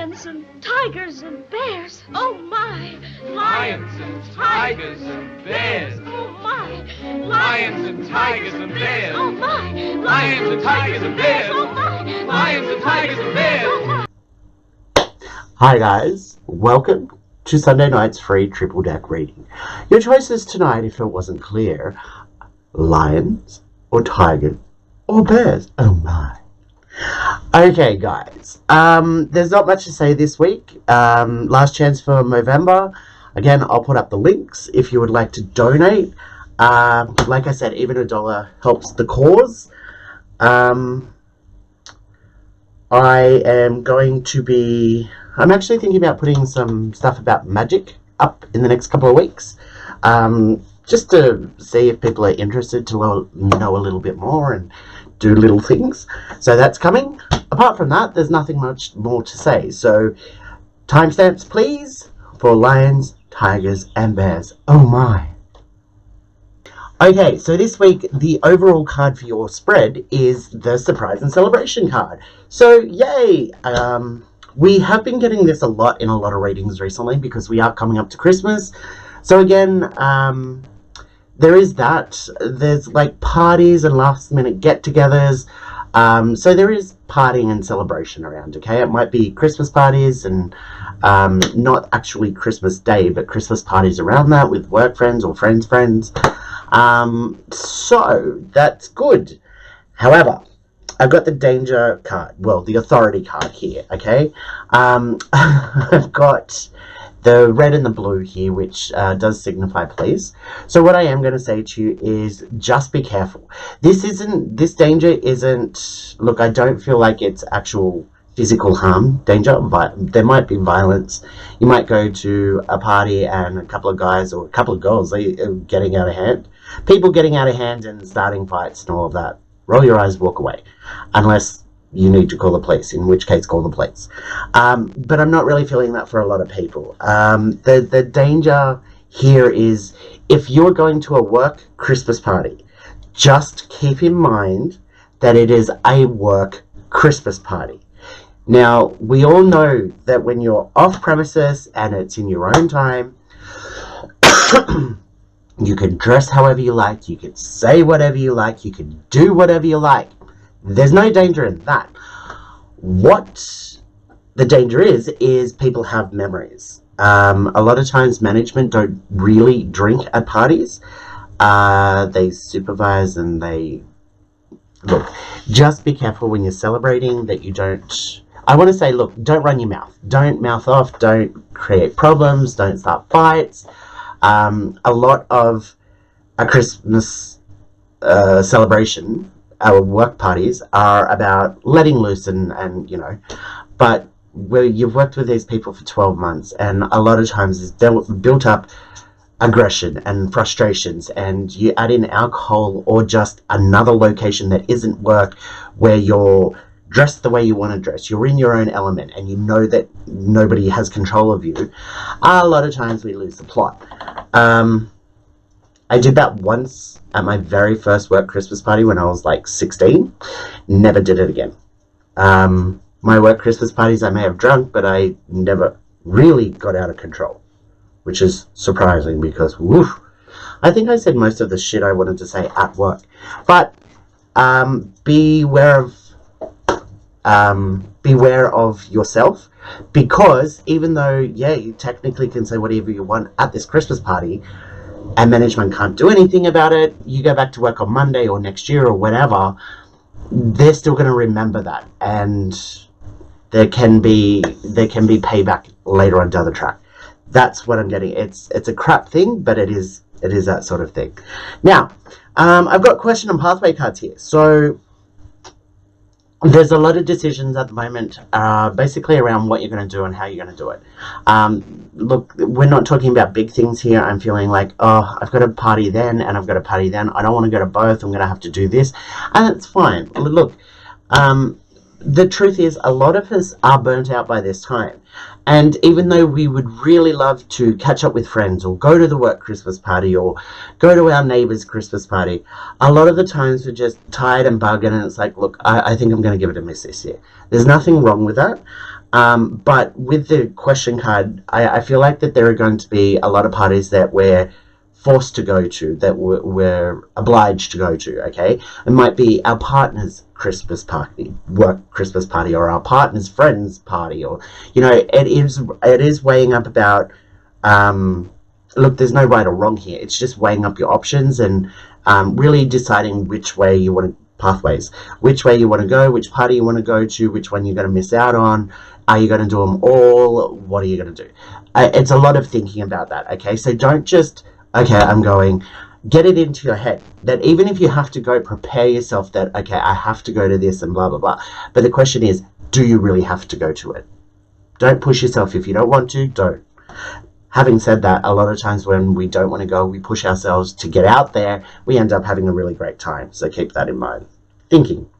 lions and tigers and bears. Oh, my. Lions and tigers and bears. Oh, my. Lions and tigers and bears. Oh, my. Lions and tigers and bears. Oh, my. Lions and tigers and bears. Oh, my. Hi guys, welcome to Sunday night's free triple deck reading. Your choices tonight, if it wasn't clear, lions or tigers or bears. Oh my. Okay guys, there's not much to say this week. Last chance for Movember. Again, I'll put up the links if you would like to donate. Like I said, even $1 helps the cause. I'm actually thinking about putting some stuff about magic up in the next couple of weeks, just to see if people are interested to know a little bit more and do little things. So that's coming. Apart from that, there's nothing much more to say. So timestamps, please, for lions, tigers, and bears. Oh my. Okay, so this week, the overall card for your spread is the Surprise and Celebration card. So, yay! We have been getting this a lot in a lot of readings recently because we are coming up to Christmas. So again, there is that. There's like parties and last minute get-togethers. So there is partying and celebration around, okay? It might be Christmas parties and not actually Christmas Day, but Christmas parties around that with work friends or friends' friends. So that's good. However, I've got the danger card, well, the authority card here, okay? I've got the red and the blue here, which does signify police. So what I am going to say to you is just be careful. This danger isn't, look, I don't feel like it's actual physical harm danger, but there might be violence. You might go to a party and a couple of guys or a couple of girls are getting out of hand. People getting out of hand and starting fights and all of that. Roll your eyes, walk away. Unless you need to call the police, in which case call the police. But I'm not really feeling that for a lot of people. The danger here is if you're going to a work Christmas party, just keep in mind that it is a work Christmas party. Now, we all know that when you're off premises and it's in your own time, you can dress however you like, you can say whatever you like, you can do whatever you like. There's no danger in that. What the danger is people have memories. A lot of times management don't really drink at parties. They supervise and they... Look, just be careful when you're celebrating that you don't... I want to say, look, don't run your mouth. Don't mouth off. Don't create problems. Don't start fights. A lot of a Christmas celebration, our work parties, are about letting loose and you know, but where you've worked with these people for 12 months and a lot of times it's built up aggression and frustrations, and you add in alcohol or just another location that isn't work where you're dressed the way you want to dress, you're in your own element and you know that nobody has control of you, a lot of times we lose the plot. I did that once at my very first work Christmas party when I was like 16. Never did it again. My work Christmas parties I may have drunk, but I never really got out of control, which is surprising because, woof, I think I said most of the shit I wanted to say at work. But beware of yourself, because even though, yeah, you technically can say whatever you want at this Christmas party and management can't do anything about it, you go back to work on Monday or next year or whatever, they're still going to remember that, and there can be payback later on down the track. That's what I'm getting. It's a crap thing, but it is that sort of thing. Now, I've got question and pathway cards here. So there's a lot of decisions at the moment, basically around what you're going to do and how you're going to do it. Look, we're not talking about big things here. I'm feeling like, oh, I've got a party then and I've got a party then. I don't want to go to both. I'm going to have to do this. And it's fine. Look, the truth is a lot of us are burnt out by this time. And even though we would really love to catch up with friends or go to the work Christmas party or go to our neighbor's Christmas party, a lot of the times we're just tired and bugging and it's like, look, I think I'm going to give it a miss this year. There's nothing wrong with that. But with the question card, I feel like that there are going to be a lot of parties that we're forced to go to, that we're obliged to go to, okay? It might be our partner's Christmas party, work Christmas party, or our partner's friend's party, or, you know, it is weighing up about, look, there's no right or wrong here. It's just weighing up your options and really deciding which way you want to, pathways, which way you want to go, which party you want to go to, which one you're going to miss out on. Are you going to do them all? What are you going to do? It's a lot of thinking about that, okay? So don't just, okay, I'm going, get it into your head that even if you have to go, prepare yourself that, okay, I have to go to this and blah, blah, blah. But the question is, do you really have to go to it? Don't push yourself. If you don't want to, don't. Having said that, a lot of times when we don't want to go, we push ourselves to get out there, we end up having a really great time. So keep that in mind. Thinking.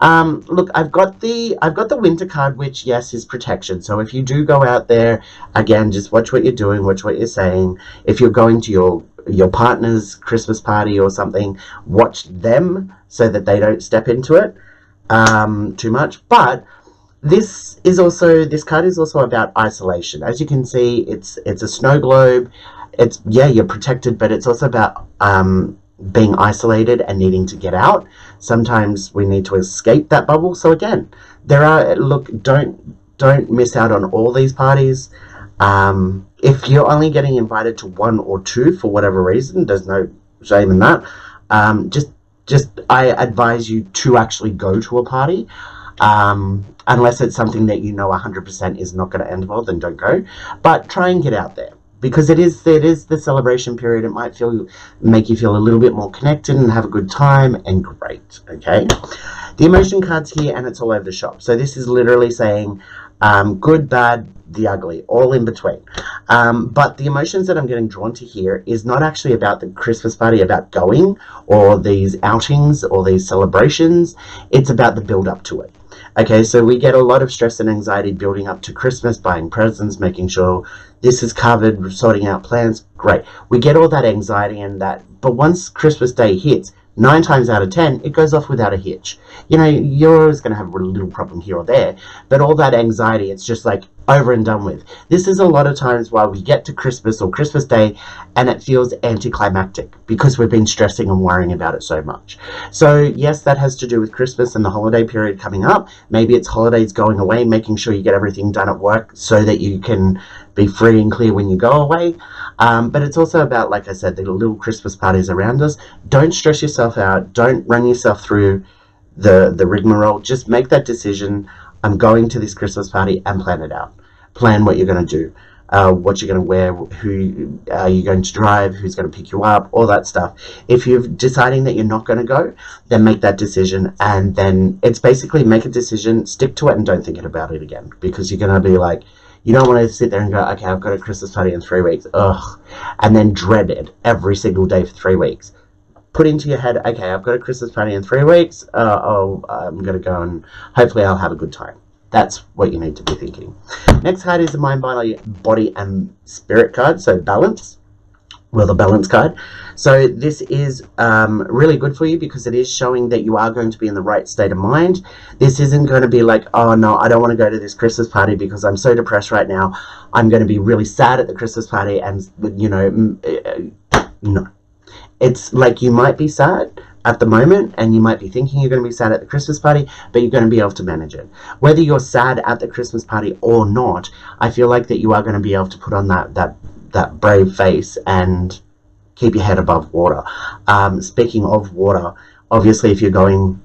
Look, I've got the winter card, which, yes, is protection. So if you do go out there, again, just watch what you're doing, watch what you're saying. If you're going to your partner's Christmas party or something, watch them so that they don't step into it too much. But this card is also about isolation. As you can see, it's a snow globe. It's, yeah, you're protected, but it's also about being isolated and needing to get out. Sometimes we need to escape that bubble. So again, look, don't miss out on all these parties. If you're only getting invited to one or two for whatever reason, there's no shame in that. I advise you to actually go to a party. Unless it's something that you know 100% is not going to end well, then don't go. But try and get out there, because it is the celebration period. It might make you feel a little bit more connected and have a good time, and great, okay? The emotion card's here, and it's all over the shop. So this is literally saying good, bad, the ugly, all in between. But the emotions that I'm getting drawn to here is not actually about the Christmas party, about going, or these outings, or these celebrations. It's about the build up to it. Okay, so we get a lot of stress and anxiety building up to Christmas, buying presents, making sure this is covered, sorting out plans. Great. We get all that anxiety and that, but once Christmas Day hits, 9 times out of 10, it goes off without a hitch. You know, you're always going to have a little problem here or there, but all that anxiety, it's just like over and done with. This is a lot of times why we get to Christmas or Christmas Day and it feels anticlimactic because we've been stressing and worrying about it so much. So yes, that has to do with Christmas and the holiday period coming up. Maybe it's holidays going away, making sure you get everything done at work so that you can be free and clear when you go away. But it's also about, like I said, the little Christmas parties around us. Don't stress yourself out. Don't run yourself through the rigmarole. Just make that decision. I'm going to this Christmas party and plan it out. Plan what you're going to do, what you're going to wear, who are you going to drive, who's going to pick you up, all that stuff. If you're deciding that you're not going to go, then make that decision, and then it's basically make a decision, stick to it, and don't think about it again, because you're going to be like, you don't want to sit there and go, okay, I've got a Christmas party in 3 weeks, ugh, and then dread it every single day for 3 weeks. Put into your head, okay, I've got a Christmas party in 3 weeks, I'm going to go and hopefully I'll have a good time. That's what you need to be thinking. Next card is the mind, body and spirit card, so balance. Well, the balance card. So this is really good for you because it is showing that you are going to be in the right state of mind. This isn't going to be like, oh no, I don't want to go to this Christmas party because I'm so depressed right now. I'm going to be really sad at the Christmas party, and you know, no. It's like you might be sad at the moment and you might be thinking you're going to be sad at the Christmas party, but you're going to be able to manage it. Whether you're sad at the Christmas party or not, I feel like that you are going to be able to put on that brave face and keep your head above water. Speaking of water, obviously if you're going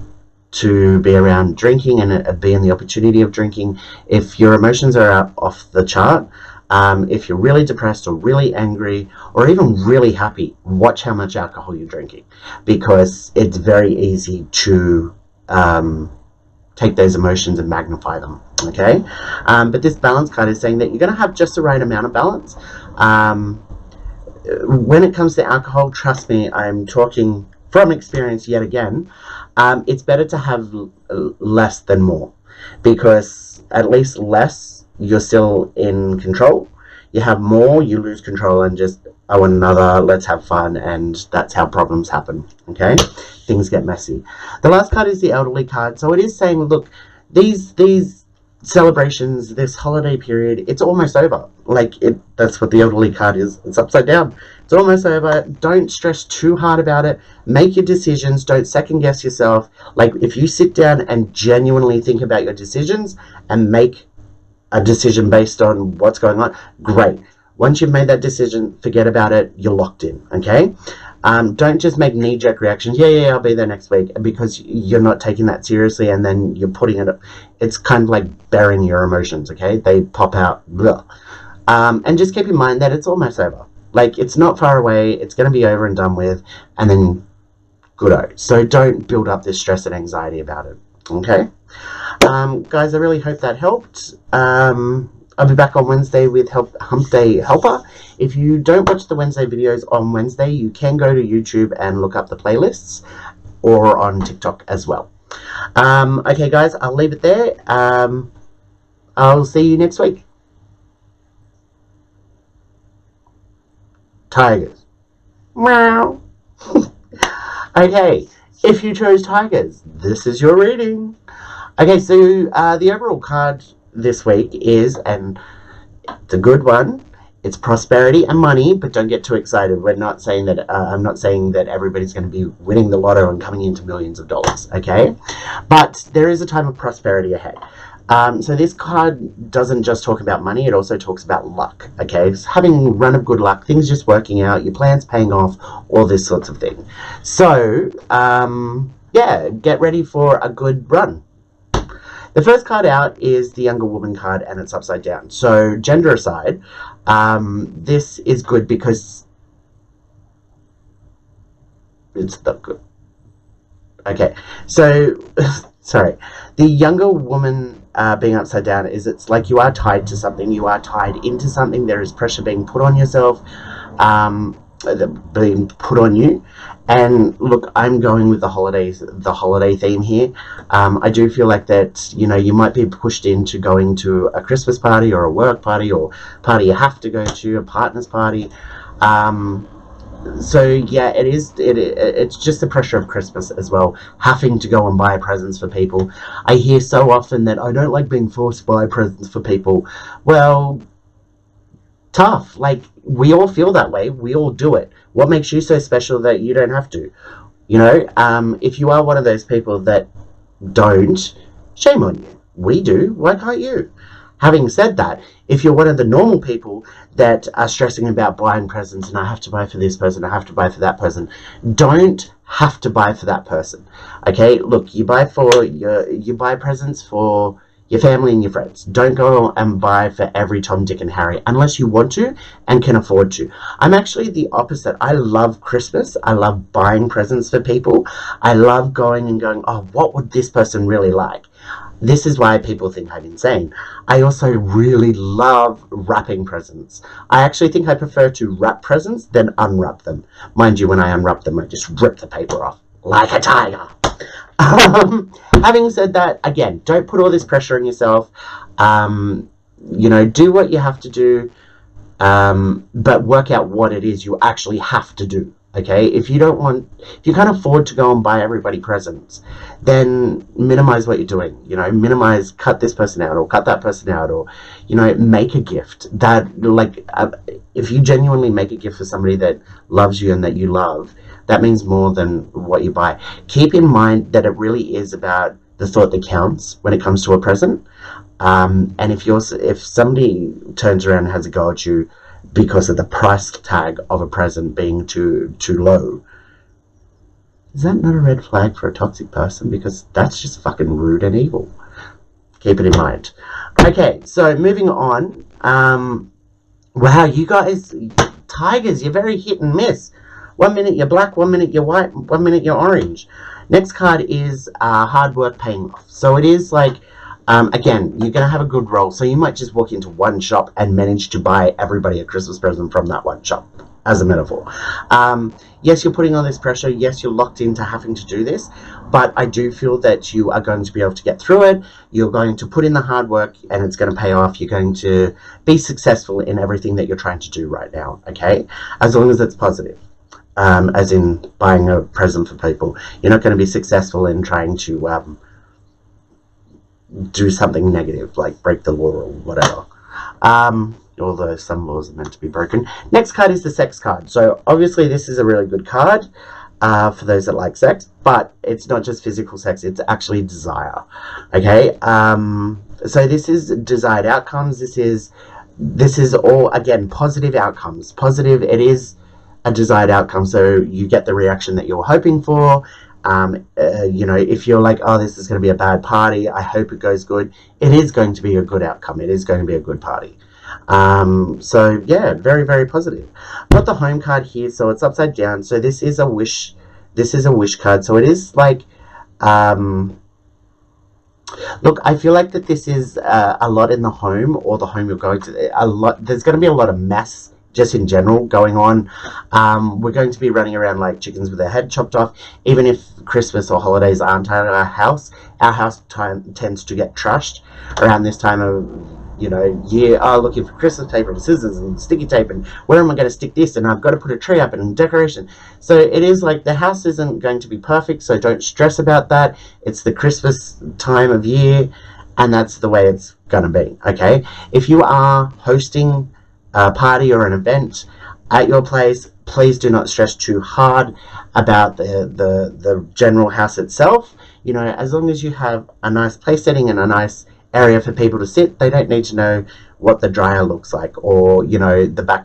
to be around drinking and be in the opportunity of drinking, if your emotions are off the chart, if you're really depressed or really angry or even really happy, watch how much alcohol you're drinking, because it's very easy to take those emotions and magnify them, okay? But this balance card is saying that you're going to have just the right amount of balance. When it comes to alcohol, trust me, I'm talking from experience yet again, it's better to have less than more, because at least less, you're still in control. You have more, you lose control and just, I want another, let's have fun, and that's how problems happen, okay? Things get messy. The last card is the elderly card. So it is saying, look, these celebrations, this holiday period, it's almost over. Like, that's what the elderly card is. It's upside down. It's almost over. Don't stress too hard about it. Make your decisions. Don't second guess yourself. Like, if you sit down and genuinely think about your decisions and make a decision based on what's going on, great. Once you've made that decision, forget about it. You're locked in, okay? Don't just make knee-jerk reactions. Yeah, I'll be there next week, because you're not taking that seriously, and then you're putting it. It's kind of like burying your emotions. Okay, they pop out. And just keep in mind that it's almost over. Like, it's not far away. It's going to be over and done with, and then good-o. So don't build up this stress and anxiety about it. Okay, guys, I really hope that helped. I'll be back on Wednesday with Hump Day Helper. If you don't watch the Wednesday videos on Wednesday, you can go to YouTube and look up the playlists, or on TikTok as well. Okay, guys, I'll leave it there. I'll see you next week. Tigers. Meow. Okay, if you chose tigers, this is your reading. Okay, so the overall card this week is, and it's a good one, it's prosperity and money, but don't get too excited. We're not saying that, I'm not saying that everybody's going to be winning the lotto and coming into millions of dollars, okay? But there is a time of prosperity ahead. So this card doesn't just talk about money, it also talks about luck, okay? It's having a run of good luck, things just working out, your plans paying off, all this sorts of thing. So, yeah, get ready for a good run. The first card out is the Younger Woman card, and it's upside down. So, gender aside, this is good because it's the good. Okay, so, sorry. The Younger Woman being upside down is, it's like you are tied to something, you are tied into something, there is pressure being put on yourself, being put on you. And look, I'm going with the holiday theme here. I do feel like that, you know, you might be pushed into going to a Christmas party or a work party or party you have to go to, a partner's party. So yeah, it's just the pressure of Christmas as well, having to go and buy presents for people. I hear so often that I don't like being forced to buy presents for people. Well, tough. Like, we all feel that way. We all do it. What makes you so special that you don't have to? You know, if you are one of those people that don't, shame on you. We do. Why can't you? Having said that, if you're one of the normal people that are stressing about buying presents, and I have to buy for this person, I have to buy for that person, don't have to buy for that person. Okay, look, you buy presents for your family and your friends. Don't go and buy for every Tom, Dick, and Harry unless you want to and can afford to. I'm actually the opposite. I love Christmas. I love buying presents for people. I love going, oh, what would this person really like? This is why people think I'm insane. I also really love wrapping presents. I actually think I prefer to wrap presents than unwrap them. Mind you, when I unwrap them, I just rip the paper off like a tiger. Having said that, again, don't put all this pressure on yourself. You know, do what you have to do, but work out what it is you actually have to do. Okay, if you can't afford to go and buy everybody presents, then minimize what you're doing. You know, cut this person out or cut that person out, or, you know, make a gift that, like, if you genuinely make a gift for somebody that loves you and that you love, that means more than what you buy. Keep in mind that it really is about the thought that counts when it comes to a present. And if somebody turns around and has a go at you because of the price tag of a present being too low, is that not a red flag for a toxic person? Because that's just fucking rude and evil. Keep it in mind. Okay, so moving on. Wow, you guys, tigers, you're very hit and miss. 1 minute you're black, 1 minute you're white, 1 minute you're orange. Next card is hard work paying off. So it is like, again, you're going to have a good roll. So you might just walk into one shop and manage to buy everybody a Christmas present from that one shop, as a metaphor. Yes, you're putting on this pressure. Yes, you're locked into having to do this. But I do feel that you are going to be able to get through it. You're going to put in the hard work and it's going to pay off. You're going to be successful in everything that you're trying to do right now, okay? As long as it's positive. As in buying a present for people. You're not going to be successful in trying to do something negative, like break the law or whatever. Although some laws are meant to be broken. Next card is the sex card. So obviously this is a really good card for those that like sex, but it's not just physical sex, it's actually desire. Okay, so this is desired outcomes. This is all, again, positive outcomes. Positive, it is a desired outcome, so you get the reaction that you're hoping for. You know, if you're like, oh, this is going to be a bad party, I hope it goes good, it is going to be a good outcome. It is going to be a good party. So yeah, very, very positive. Got the home card here, so it's upside down. So this is a wish. This is a wish card. So it is like, look, I feel like that this is a lot in the home, or the home you're going to. A lot. There's going to be a lot of mess just in general going on. We're going to be running around like chickens with their head chopped off. Even if Christmas or holidays aren't at our house tends to get trashed around this time of, you know, year. Oh, looking for Christmas paper and scissors and sticky tape, and where am I going to stick this, and I've got to put a tree up and decoration. So it is like the house isn't going to be perfect, so don't stress about that. It's the Christmas time of year, and that's the way it's going to be. Okay, if you are hosting a party or an event at your place, please do not stress too hard about the general house itself. You know, as long as you have a nice place setting and a nice area for people to sit, they don't need to know what the dryer looks like, or, you know, the back.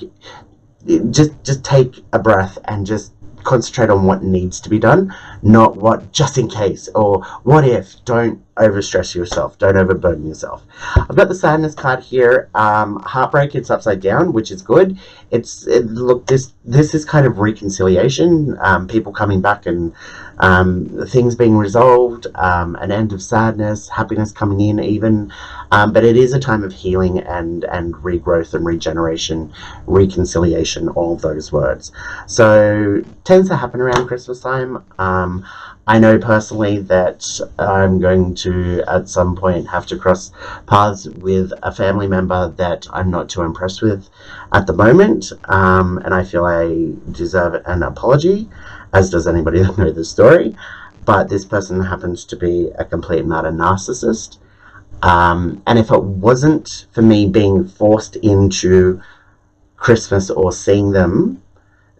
Just take a breath and just concentrate on what needs to be done, not what just in case or what if. Don't overstress yourself, don't overburden yourself. I've got the sadness card here. Heartbreak, it's upside down, which is good. Look, this is kind of reconciliation, people coming back and things being resolved, an end of sadness, happiness coming in even, but it is a time of healing and regrowth and regeneration, reconciliation, all of those words. So tends to happen around Christmas time. I know personally that I'm going to at some point have to cross paths with a family member that I'm not too impressed with at the moment, and I feel I deserve an apology, as does anybody that knows the story. But this person happens to be a complete and utter narcissist, and if it wasn't for me being forced into Christmas or seeing them,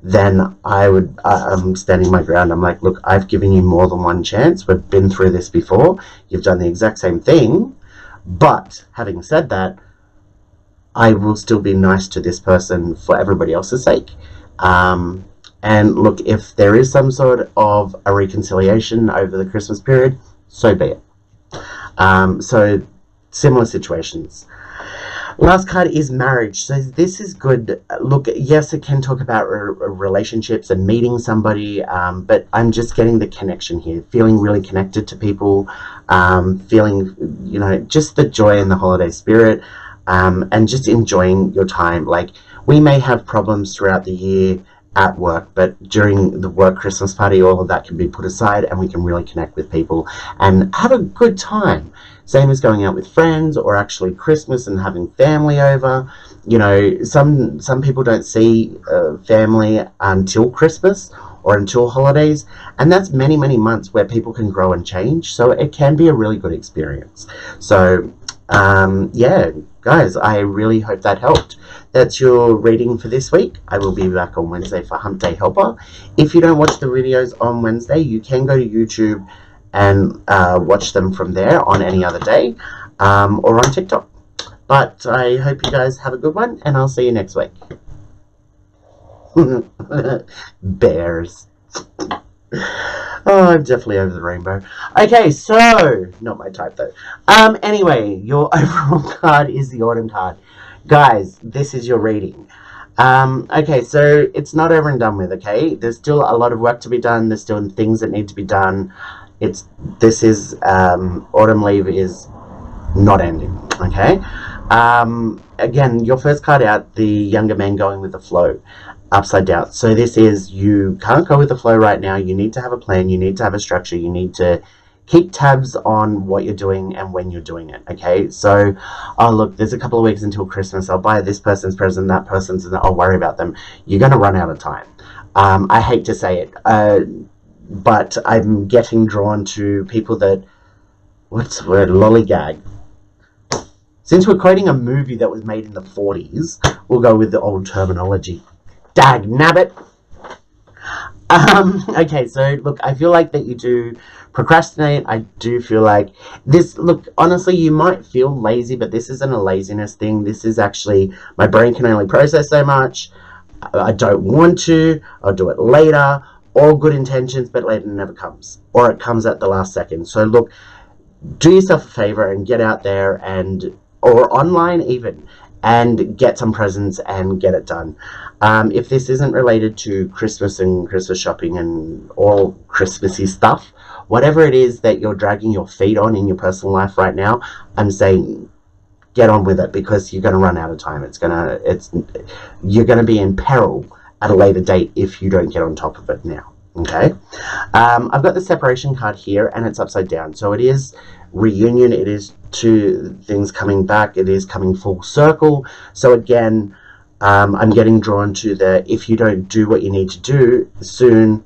then I'm standing my ground. I'm like, look, I've given you more than one chance. We've been through this before. You've done the exact same thing. But having said that, I will still be nice to this person for everybody else's sake. And look, if there is some sort of a reconciliation over the Christmas period, so be it. So similar situations. Last card is marriage. So this is good. Look, yes, it can talk about relationships and meeting somebody, but I'm just getting the connection here, feeling really connected to people, feeling, you know, just the joy in the holiday spirit, and just enjoying your time. Like, we may have problems throughout the year at work, but during the work Christmas party, all of that can be put aside and we can really connect with people and have a good time. Same as going out with friends, or actually Christmas and having family over. You know, some people don't see family until Christmas or until holidays, and that's many, many months where people can grow and change. So it can be a really good experience. So yeah, guys, I really hope that helped. That's your reading for this week. I will be back on Wednesday for Hump Day Helper. If you don't watch the videos on Wednesday, you can go to YouTube and watch them from there on any other day, or on TikTok. But I hope you guys have a good one, and I'll see you next week. Bears. Oh, I'm definitely over the rainbow. Okay, so, not my type though. Anyway, your overall card is the Autumn card. Guys, this is your reading. Okay, so it's not over and done with, okay? There's still a lot of work to be done. There's still things that need to be done. Autumn leave is not ending, okay? Again, your first card out, the younger man going with the flow, upside down. So this is, you can't go with the flow right now. You need to have a plan. You need to have a structure. You need to keep tabs on what you're doing and when you're doing it, okay? So, oh, look, there's a couple of weeks until Christmas. I'll buy this person's present, that person's, and I'll worry about them. You're going to run out of time. I hate to say it, but I'm getting drawn to people that what's the word? Lollygag. Since we're quoting a movie that was made in the 40s, we'll go with the old terminology. Dag nabbit. Okay, so look, I feel like that you do procrastinate. I do feel like this, look, honestly, you might feel lazy, but this isn't a laziness thing. This is actually, my brain can only process so much. I don't want to. I'll do it later. All good intentions, but later never comes. Or it comes at the last second. So look, do yourself a favor and get out there and, or online even, and get some presents and get it done. If this isn't related to Christmas and Christmas shopping and all Christmassy stuff, whatever it is that you're dragging your feet on in your personal life right now, I'm saying get on with it, because you're going to run out of time. You're going to be in peril at a later date if you don't get on top of it now. Okay, I've got the separation card here, and it's upside down. So it is reunion. It is two things coming back. It is coming full circle. So again, I'm getting drawn to the, if you don't do what you need to do soon,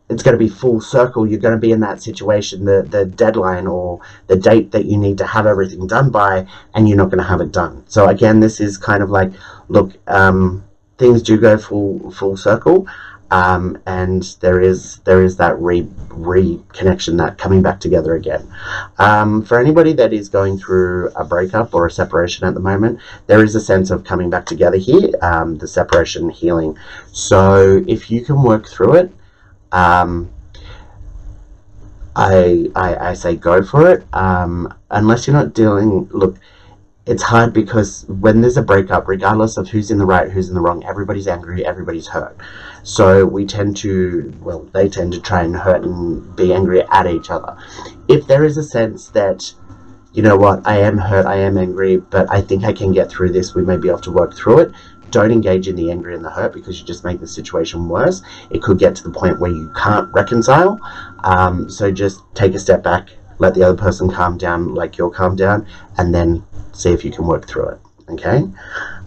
it's going to be full circle. You're going to be in that situation, the deadline or the date that you need to have everything done by, and you're not going to have it done. So again, this is kind of like, look, things do go full circle. And there is that reconnection, that coming back together again. For anybody that is going through a breakup or a separation at the moment, there is a sense of coming back together here, the separation healing. So if you can work through it, I say go for it. Unless you're not dealing, look, it's hard because when there's a breakup, regardless of who's in the right, who's in the wrong, everybody's angry, everybody's hurt. So we tend to, well, they tend to try and hurt and be angry at each other. If there is a sense that, you know what, I am hurt, I am angry, but I think I can get through this, we may be able to work through it, don't engage in the anger and the hurt, because you just make the situation worse. It could get to the point where you can't reconcile. So just take a step back, let the other person calm down like you're calmed down, and then see if you can work through it. Okay,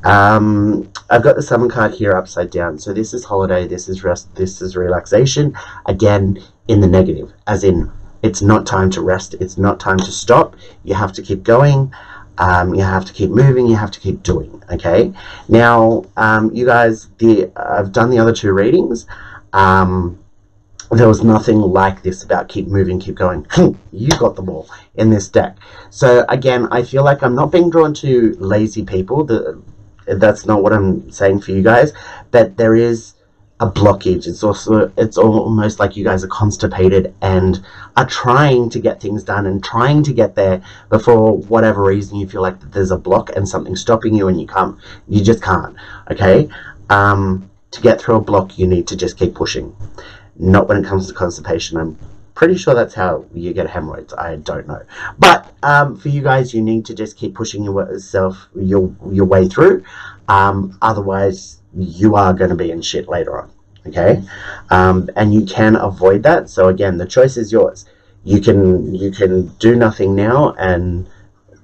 I've got the summon card here upside down. So this is holiday, this is rest, this is relaxation. Again, in the negative, as in it's not time to rest, it's not time to stop. You have to keep going, you have to keep moving, you have to keep doing. Okay, now you guys, I've done the other two readings. There was nothing like this about keep moving, keep going. You got them all in this deck. So again, I feel like I'm not being drawn to lazy people. That's not what I'm saying for you guys. But there is a blockage. It's almost like you guys are constipated and are trying to get things done and trying to get there, but for whatever reason you feel like that there's a block and something stopping you, and you just can't. Okay, to get through a block, you need to just keep pushing. Not when it comes to constipation. I'm pretty sure that's how you get hemorrhoids. I don't know. But for you guys, you need to just keep pushing yourself, your way through. Otherwise, you are going to be in shit later on. Okay? And you can avoid that. So again, the choice is yours. You can do nothing now and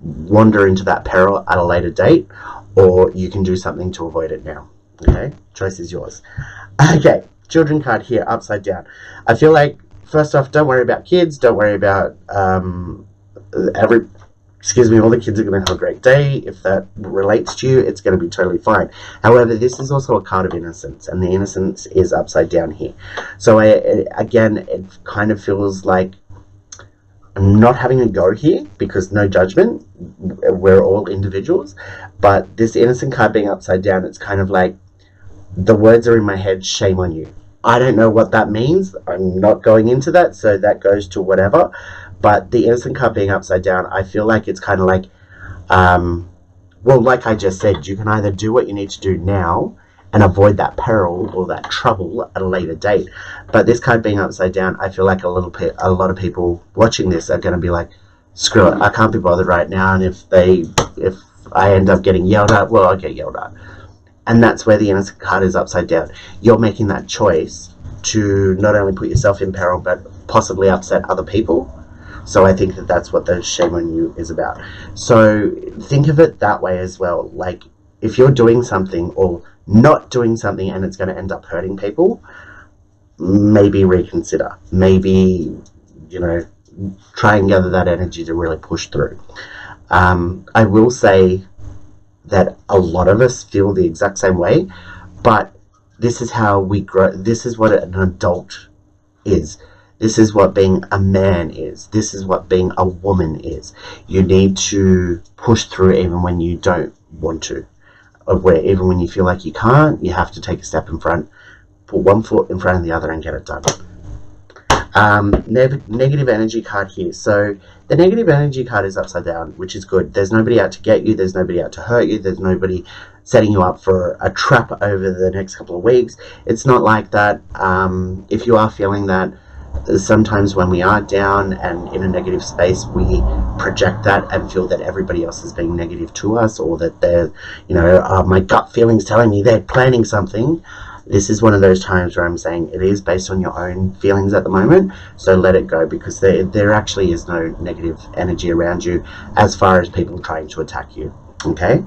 wander into that peril at a later date, or you can do something to avoid it now. Okay? Choice is yours. Okay. Children card here, upside down. I feel like, first off, don't worry about kids. Don't worry about all the kids are going to have a great day. If that relates to you, it's going to be totally fine. However, this is also a card of innocence, and the innocence is upside down here. So again, it kind of feels like I'm not having a go here, because no judgment. We're all individuals. But this innocent card being upside down, it's kind of like, the words are in my head, shame on you. I don't know what that means. I'm not going into that, so that goes to whatever. But the innocent card being upside down, I feel like it's kind of like, well, like I just said, you can either do what you need to do now and avoid that peril or that trouble at a later date. But this card being upside down, I feel like a lot of people watching this are going to be like, screw it, I can't be bothered right now. And if I end up getting yelled at, well, I'll get yelled at. And that's where the innocent card is upside down. You're making that choice to not only put yourself in peril, but possibly upset other people. So I think that that's what the shame on you is about. So think of it that way as well. Like, if you're doing something or not doing something and it's going to end up hurting people, maybe reconsider. Maybe, try and gather that energy to really push through. I will say that a lot of us feel the exact same way, but this is how we grow. This is what an adult is. This is what being a man is. This is what being a woman is. You need to push through even when you don't want to. Even when you feel like you can't, you have to take a step in front, put one foot in front of the other and get it done. Negative energy card here. So the negative energy card is upside down, which is good. There's nobody out to get you. There's nobody out to hurt you. There's nobody setting you up for a trap over the next couple of weeks. It's not like that. If you are feeling that, sometimes when we are down and in a negative space, we project that and feel that everybody else is being negative to us, or that they're, my gut feeling's telling me they're planning something. This is one of those times where I'm saying it is based on your own feelings at the moment, so let it go, because there actually is no negative energy around you as far as people trying to attack you. Okay,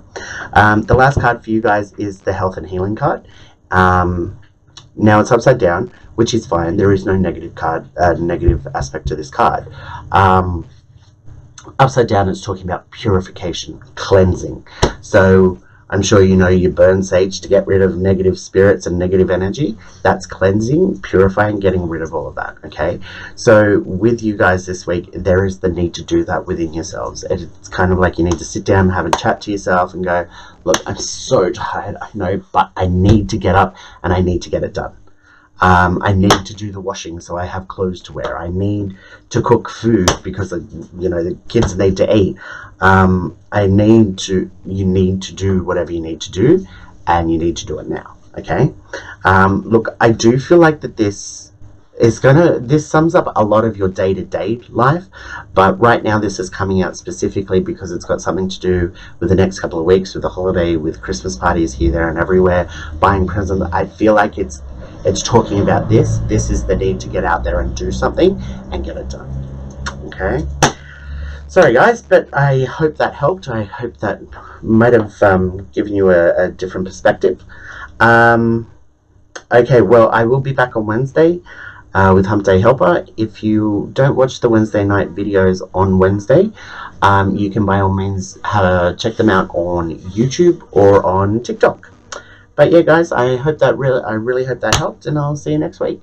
the last card for you guys is the health and healing card. Now it's upside down, which is fine. There is no negative aspect to this card. Upside down, it's talking about purification, cleansing. So I'm sure you know you burn sage to get rid of negative spirits and negative energy. That's cleansing, purifying, getting rid of all of that, okay? So with you guys this week, there is the need to do that within yourselves. It's kind of like you need to sit down and have a chat to yourself and go, look, I'm so tired, I know, but I need to get up and I need to get it done. I need to do the washing so I have clothes to wear. I need to cook food because, the kids need to eat. You need to do whatever you need to do, and you need to do it now, okay? Look, I do feel like that this sums up a lot of your day-to-day life, but right now this is coming out specifically because it's got something to do with the next couple of weeks, with the holiday, with Christmas parties here, there, and everywhere, buying presents. I feel like it's talking about this. This is the need to get out there and do something and get it done. Okay? Sorry guys, but I hope that helped. I hope that might have given you a different perspective. Okay, well, I will be back on Wednesday with Hump Day Helper. If you don't watch the Wednesday night videos on Wednesday, you can by all means check them out on YouTube or on TikTok. But yeah, guys, I really hope that helped, and I'll see you next week.